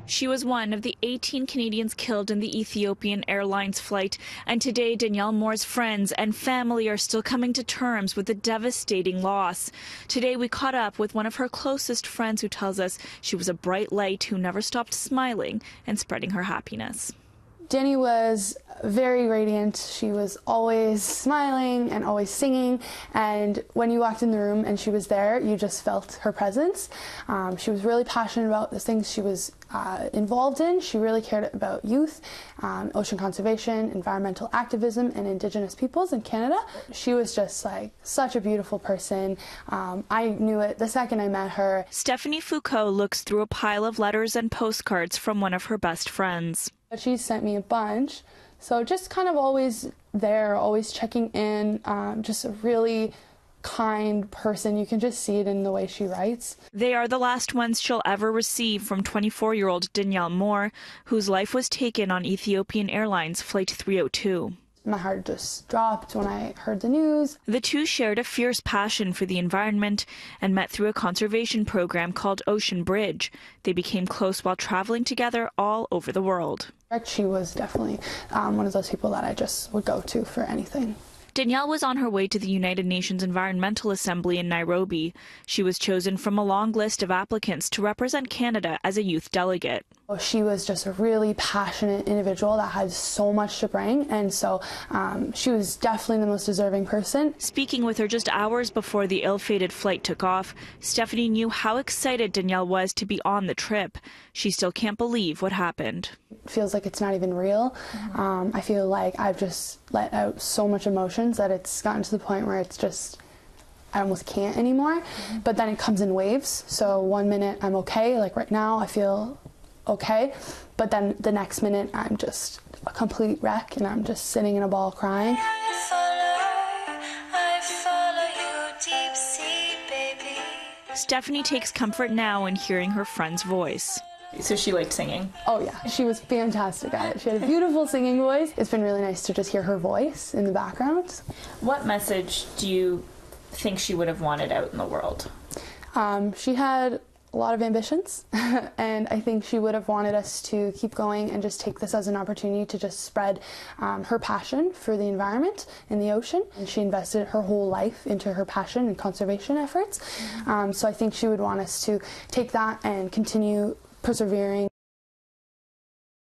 She was one of the 18 Canadians killed in the Ethiopian Airlines flight, and today Danielle Moore's friends and family are still coming to terms with the devastating loss. Today we caught up with one of her closest friends who tells us she was a bright light who never stopped smiling and spreading her happiness. Danny was very radiant. She was always smiling and always singing, and when you walked in the room and she was there, you just felt her presence. She was really passionate about the things she was involved in. She really cared about youth, ocean conservation, environmental activism, and Indigenous peoples in Canada. She was just like such a beautiful person. I knew it the second I met her. Stephanie Foucault looks through a pile of letters and postcards from one of her best friends. She sent me a bunch, so just kind of always there, always checking in, just a really kind person. You can just see it in the way she writes. They are the last ones she'll ever receive from 24-year-old Danielle Moore, whose life was taken on Ethiopian Airlines Flight 302. My heart just dropped when I heard the news. The two shared a fierce passion for the environment and met through a conservation program called Ocean Bridge. They became close while traveling together all over the world. She was definitely one of those people that I just would go to for anything. Danielle was on her way to the United Nations Environmental Assembly in Nairobi. She was chosen from a long list of applicants to represent Canada as a youth delegate. She was just a really passionate individual that had so much to bring, and so she was definitely the most deserving person. Speaking with her just hours before the ill-fated flight took off, Stephanie knew how excited Danielle was to be on the trip. She still can't believe what happened. It feels like it's not even real. I feel like I've just let out so much emotions that it's gotten to the point where it's just, I almost can't anymore. But then it comes in waves. So 1 minute I'm okay, like right now I feel okay, but then the next minute I'm just a complete wreck and I'm just sitting in a ball crying. I follow you, deep sea, baby. Stephanie takes comfort now in hearing her friend's voice. So she liked singing? Oh yeah, she was fantastic at it. She had a beautiful singing voice. It's been really nice to just hear her voice in the background. What message do you think she would have wanted out in the world? She had a lot of ambitions, and I think she would have wanted us to keep going and just take this as an opportunity to just spread her passion for the environment and the ocean. And she invested her whole life into her passion and conservation efforts. So I think she would want us to take that and continue persevering.